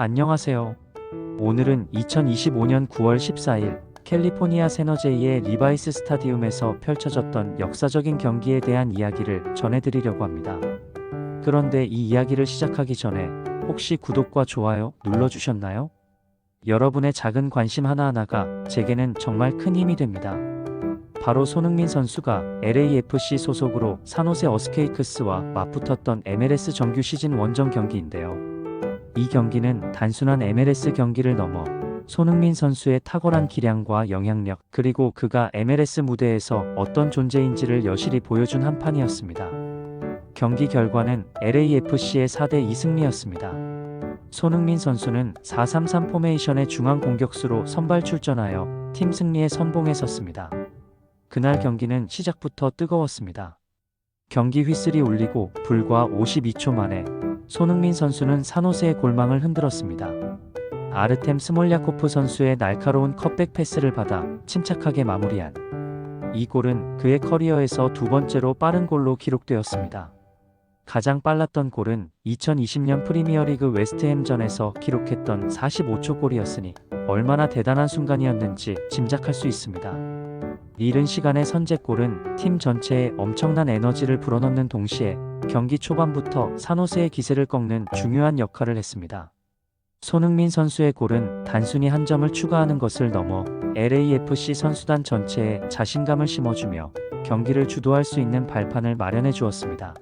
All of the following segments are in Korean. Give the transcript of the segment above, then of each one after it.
안녕하세요. 오늘은 2025년 9월 14일 캘리포니아 세너제이의 리바이스 스타디움에서 펼쳐졌던 역사적인 경기에 대한 이야기를 전해드리려고 합니다. 그런데 이 이야기를 시작하기 전에 혹시 구독과 좋아요 눌러주셨나요? 여러분의 작은 관심 하나하나가 제게는 정말 큰 힘이 됩니다. 바로 손흥민 선수가 LAFC 소속으로 산호세 어스케이크스와 맞붙었던 MLS 정규 시즌 원정 경기인데요. 이 경기는 단순한 MLS 경기를 넘어 손흥민 선수의 탁월한 기량과 영향력, 그리고 그가 MLS 무대에서 어떤 존재인지를 여실히 보여준 한 판이었습니다. 경기 결과는 LAFC의 4대2 승리였습니다. 손흥민 선수는 4-3-3 포메이션의 중앙 공격수로 선발 출전하여 팀 승리에 선봉에 섰습니다. 그날 경기는 시작부터 뜨거웠습니다. 경기 휘슬이 울리고 불과 52초 만에 손흥민 선수는 산호세의 골망을 흔들었습니다. 아르템 스몰야코프 선수의 날카로운 컷백 패스를 받아 침착하게 마무리한 이 골은 그의 커리어에서 두 번째로 빠른 골로 기록되었습니다. 가장 빨랐던 골은 2020년 프리미어리그 웨스트햄전에서 기록했던 45초 골이었으니 얼마나 대단한 순간이었는지 짐작할 수 있습니다. 이른 시간의 선제골은 팀 전체에 엄청난 에너지를 불어넣는 동시에 경기 초반부터 산호세의 기세를 꺾는 중요한 역할을 했습니다. 손흥민 선수의 골은 단순히 한 점을 추가하는 것을 넘어 LAFC 선수단 전체에 자신감을 심어주며 경기를 주도할 수 있는 발판을 마련해 주었습니다.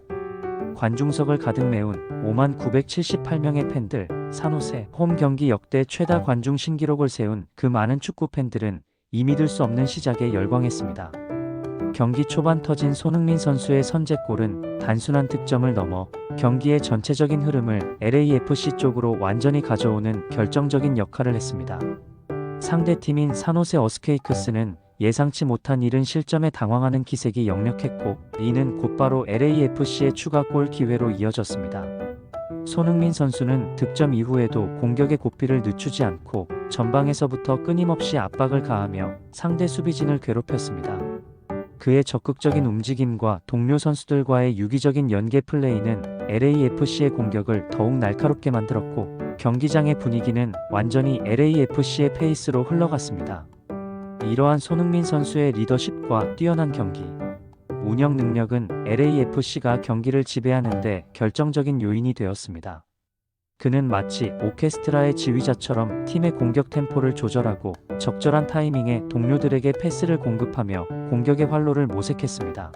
관중석을 가득 메운 5978명의 팬들, 산호세 홈 경기 역대 최다 관중 신기록을 세운 그 많은 축구 팬들은 이 믿을 수 없는 시작에 열광했습니다. 경기 초반 터진 손흥민 선수의 선제골은 단순한 득점을 넘어 경기의 전체적인 흐름을 LAFC 쪽으로 완전히 가져오는 결정적인 역할을 했습니다. 상대팀인 산호세 어스케이크스는 예상치 못한 이른 실점에 당황하는 기색이 역력했고, 이는 곧바로 LAFC의 추가골 기회로 이어졌습니다. 손흥민 선수는 득점 이후에도 공격의 고삐를 늦추지 않고 전방에서부터 끊임없이 압박을 가하며 상대 수비진을 괴롭혔습니다. 그의 적극적인 움직임과 동료 선수들과의 유기적인 연계 플레이는 LAFC의 공격을 더욱 날카롭게 만들었고, 경기장의 분위기는 완전히 LAFC의 페이스로 흘러갔습니다. 이러한 손흥민 선수의 리더십과 뛰어난 경기 운영 능력은 LAFC가 경기를 지배하는 데 결정적인 요인이 되었습니다. 그는 마치 오케스트라의 지휘자처럼 팀의 공격 템포를 조절하고 적절한 타이밍에 동료들에게 패스를 공급하며 공격의 활로를 모색했습니다.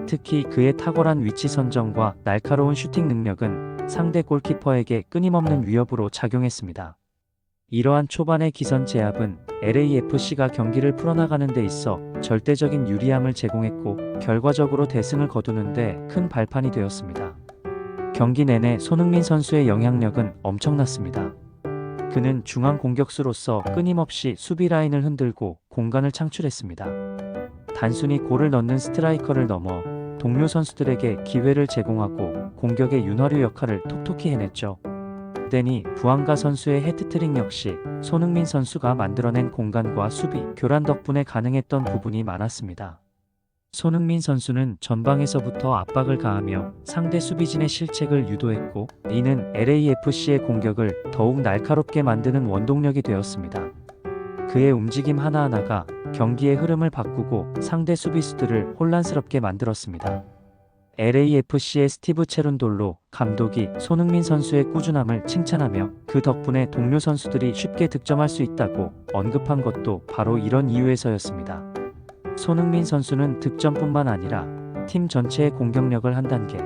특히 그의 탁월한 위치 선정과 날카로운 슈팅 능력은 상대 골키퍼에게 끊임없는 위협으로 작용했습니다. 이러한 초반의 기선 제압은 LAFC가 경기를 풀어나가는 데 있어 절대적인 유리함을 제공했고, 결과적으로 대승을 거두는 데 큰 발판이 되었습니다. 경기 내내 손흥민 선수의 영향력은 엄청났습니다. 그는 중앙 공격수로서 끊임없이 수비 라인을 흔들고 공간을 창출했습니다. 단순히 골을 넣는 스트라이커를 넘어 동료 선수들에게 기회를 제공하고 공격의 윤활유 역할을 톡톡히 해냈죠. 데니 부앙가 선수의 해트트릭 역시 손흥민 선수가 만들어낸 공간과 수비, 교란 덕분에 가능했던 부분이 많았습니다. 손흥민 선수는 전방에서부터 압박을 가하며 상대 수비진의 실책을 유도했고, 이는 LAFC의 공격을 더욱 날카롭게 만드는 원동력이 되었습니다. 그의 움직임 하나하나가 경기의 흐름을 바꾸고 상대 수비수들을 혼란스럽게 만들었습니다. LAFC의 스티브 체룬돌로 감독이 손흥민 선수의 꾸준함을 칭찬하며 그 덕분에 동료 선수들이 쉽게 득점할 수 있다고 언급한 것도 바로 이런 이유에서였습니다. 손흥민 선수는 득점뿐만 아니라 팀 전체의 공격력을 한 단계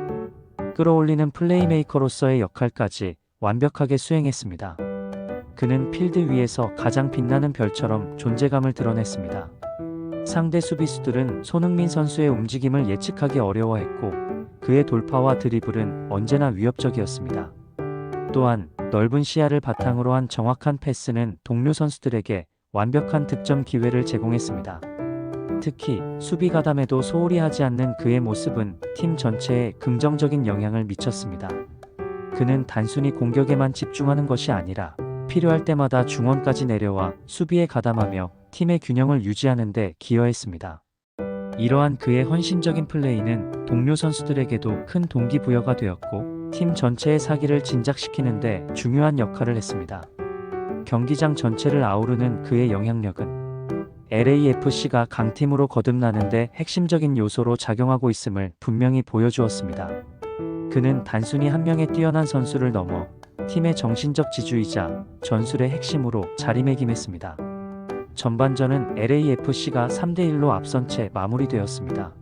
끌어올리는 플레이메이커로서의 역할까지 완벽하게 수행했습니다. 그는 필드 위에서 가장 빛나는 별처럼 존재감을 드러냈습니다. 상대 수비수들은 손흥민 선수의 움직임을 예측하기 어려워했고, 그의 돌파와 드리블은 언제나 위협적이었습니다. 또한 넓은 시야를 바탕으로 한 정확한 패스는 동료 선수들에게 완벽한 득점 기회를 제공했습니다. 특히 수비 가담에도 소홀히 하지 않는 그의 모습은 팀 전체에 긍정적인 영향을 미쳤습니다. 그는 단순히 공격에만 집중하는 것이 아니라 필요할 때마다 중원까지 내려와 수비에 가담하며 팀의 균형을 유지하는 데 기여했습니다. 이러한 그의 헌신적인 플레이는 동료 선수들에게도 큰 동기부여가 되었고, 팀 전체의 사기를 진작시키는데 중요한 역할을 했습니다. 경기장 전체를 아우르는 그의 영향력은 LAFC가 강팀으로 거듭나는데 핵심적인 요소로 작용하고 있음을 분명히 보여주었습니다. 그는 단순히 한 명의 뛰어난 선수를 넘어 팀의 정신적 지주이자 전술의 핵심으로 자리매김했습니다. 전반전은 LAFC가 3대1로 앞선 채 마무리되었습니다.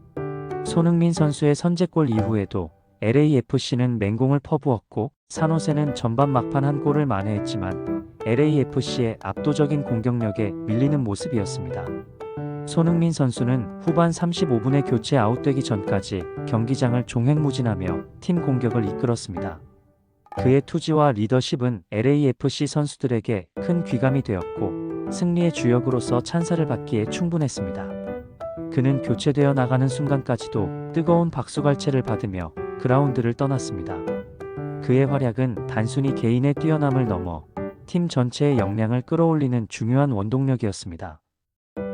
손흥민 선수의 선제골 이후에도 LAFC는 맹공을 퍼부었고 산호세는 전반 막판 한 골을 만회했지만 LAFC의 압도적인 공격력에 밀리는 모습이었습니다. 손흥민 선수는 후반 35분에 교체 아웃되기 전까지 경기장을 종횡무진하며 팀 공격을 이끌었습니다. 그의 투지와 리더십은 LAFC 선수들에게 큰 귀감이 되었고 승리의 주역으로서 찬사를 받기에 충분했습니다. 그는 교체되어 나가는 순간까지도 뜨거운 박수갈채를 받으며 그라운드를 떠났습니다. 그의 활약은 단순히 개인의 뛰어남을 넘어 팀 전체의 역량을 끌어올리는 중요한 원동력이었습니다.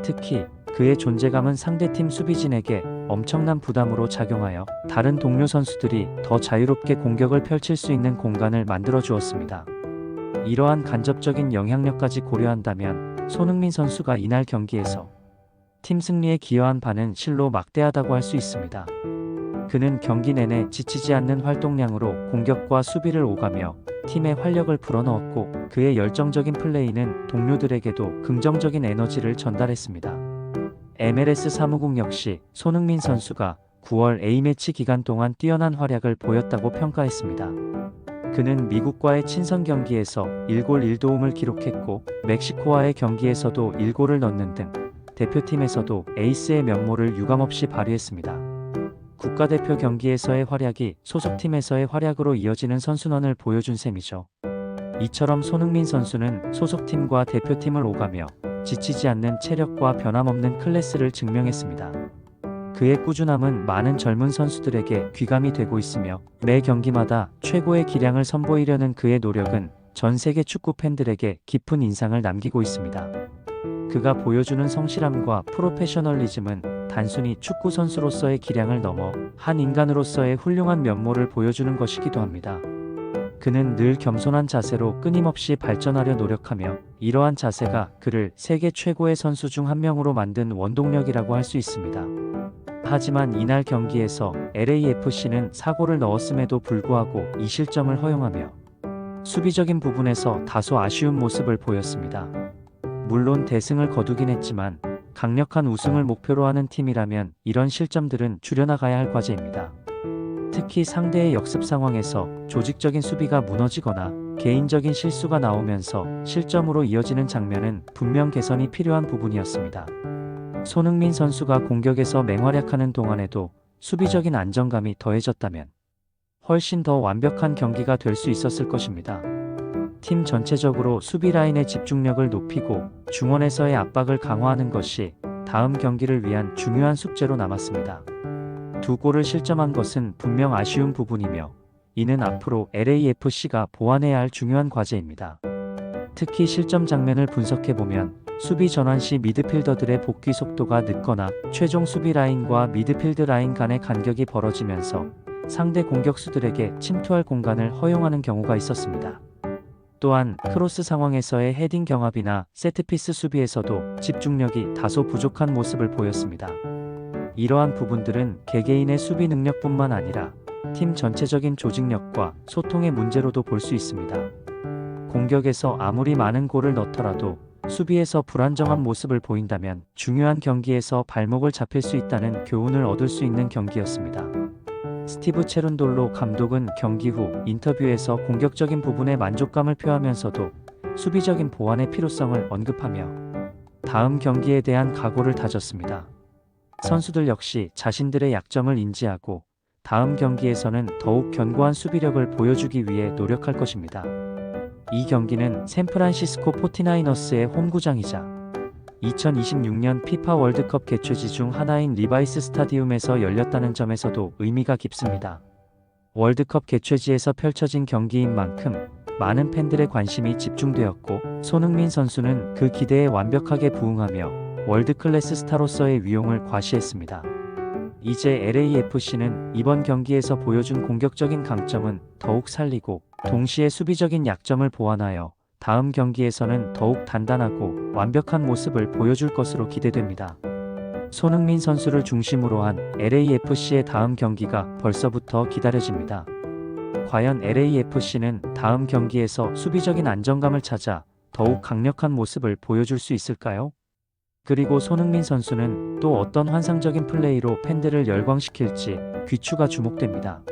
특히 그의 존재감은 상대팀 수비진에게 엄청난 부담으로 작용하여 다른 동료 선수들이 더 자유롭게 공격을 펼칠 수 있는 공간을 만들어 주었습니다. 이러한 간접적인 영향력까지 고려한다면 손흥민 선수가 이날 경기에서 팀 승리에 기여한 바는 실로 막대하다고 할 수 있습니다. 그는 경기 내내 지치지 않는 활동량으로 공격과 수비를 오가며 팀의 활력을 불어넣었고 그의 열정적인 플레이는 동료들에게도 긍정적인 에너지를 전달했습니다. MLS 사무국 역시 손흥민 선수가 9월 A매치 기간 동안 뛰어난 활약을 보였다고 평가했습니다. 그는 미국과의 친선 경기에서 1골 1도움을 기록했고 멕시코와의 경기에서도 1골을 넣는 등 대표팀에서도 에이스의 면모를 유감없이 발휘했습니다. 국가대표 경기에서의 활약이 소속팀에서의 활약으로 이어지는 선순환을 보여준 셈이죠. 이처럼 손흥민 선수는 소속팀과 대표팀을 오가며 지치지 않는 체력과 변함없는 클래스를 증명했습니다. 그의 꾸준함은 많은 젊은 선수들에게 귀감이 되고 있으며 매 경기마다 최고의 기량을 선보이려는 그의 노력은 전 세계 축구 팬들에게 깊은 인상을 남기고 있습니다. 그가 보여주는 성실함과 프로페셔널리즘은 단순히 축구 선수로서의 기량을 넘어 한 인간으로서의 훌륭한 면모를 보여주는 것이기도 합니다. 그는 늘 겸손한 자세로 끊임없이 발전하려 노력하며 이러한 자세가 그를 세계 최고의 선수 중 한 명으로 만든 원동력이라고 할 수 있습니다. 하지만 이날 경기에서 LAFC는 사고를 넣었음에도 불구하고 이 실점을 허용하며 수비적인 부분에서 다소 아쉬운 모습을 보였습니다. 물론 대승을 거두긴 했지만 강력한 우승을 목표로 하는 팀이라면 이런 실점들은 줄여나가야 할 과제입니다. 특히 상대의 역습 상황에서 조직적인 수비가 무너지거나 개인적인 실수가 나오면서 실점으로 이어지는 장면은 분명 개선이 필요한 부분이었습니다. 손흥민 선수가 공격에서 맹활약하는 동안에도 수비적인 안정감이 더해졌다면 훨씬 더 완벽한 경기가 될 수 있었을 것입니다. 팀 전체적으로 수비 라인의 집중력을 높이고 중원에서의 압박을 강화하는 것이 다음 경기를 위한 중요한 숙제로 남았습니다. 두 골을 실점한 것은 분명 아쉬운 부분이며 이는 앞으로 LAFC가 보완해야 할 중요한 과제입니다. 특히 실점 장면을 분석해보면 수비 전환 시 미드필더들의 복귀 속도가 늦거나 최종 수비 라인과 미드필드 라인 간의 간격이 벌어지면서 상대 공격수들에게 침투할 공간을 허용하는 경우가 있었습니다. 또한 크로스 상황에서의 헤딩 경합이나 세트피스 수비에서도 집중력이 다소 부족한 모습을 보였습니다. 이러한 부분들은 개개인의 수비 능력뿐만 아니라 팀 전체적인 조직력과 소통의 문제로도 볼 수 있습니다. 공격에서 아무리 많은 골을 넣더라도 수비에서 불안정한 모습을 보인다면 중요한 경기에서 발목을 잡힐 수 있다는 교훈을 얻을 수 있는 경기였습니다. 스티브 체룬돌로 감독은 경기 후 인터뷰에서 공격적인 부분에 만족감을 표하면서도 수비적인 보완의 필요성을 언급하며 다음 경기에 대한 각오를 다졌습니다. 선수들 역시 자신들의 약점을 인지하고 다음 경기에서는 더욱 견고한 수비력을 보여주기 위해 노력할 것입니다. 이 경기는 샌프란시스코 49어스의 홈구장이자 2026년 피파 월드컵 개최지 중 하나인 리바이스 스타디움에서 열렸다는 점에서도 의미가 깊습니다. 월드컵 개최지에서 펼쳐진 경기인 만큼 많은 팬들의 관심이 집중되었고 손흥민 선수는 그 기대에 완벽하게 부응하며 월드클래스 스타로서의 위용을 과시했습니다. 이제 LAFC는 이번 경기에서 보여준 공격적인 강점은 더욱 살리고 동시에 수비적인 약점을 보완하여 다음 경기에서는 더욱 단단하고 완벽한 모습을 보여줄 것으로 기대됩니다. 손흥민 선수를 중심으로 한 LAFC의 다음 경기가 벌써부터 기다려집니다. 과연 LAFC는 다음 경기에서 수비적인 안정감을 찾아 더욱 강력한 모습을 보여줄 수 있을까요? 그리고 손흥민 선수는 또 어떤 환상적인 플레이로 팬들을 열광시킬지 귀추가 주목됩니다.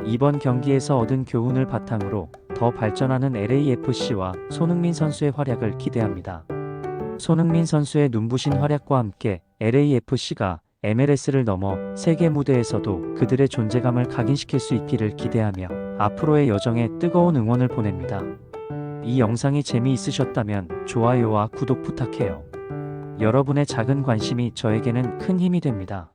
이번 경기에서 얻은 교훈을 바탕으로 더 발전하는 LAFC와 손흥민 선수의 활약을 기대합니다. 손흥민 선수의 눈부신 활약과 함께 LAFC가 MLS를 넘어 세계 무대에서도 그들의 존재감을 각인시킬 수 있기를 기대하며 앞으로의 여정에 뜨거운 응원을 보냅니다. 이 영상이 재미있으셨다면 좋아요와 구독 부탁해요. 여러분의 작은 관심이 저에게는 큰 힘이 됩니다.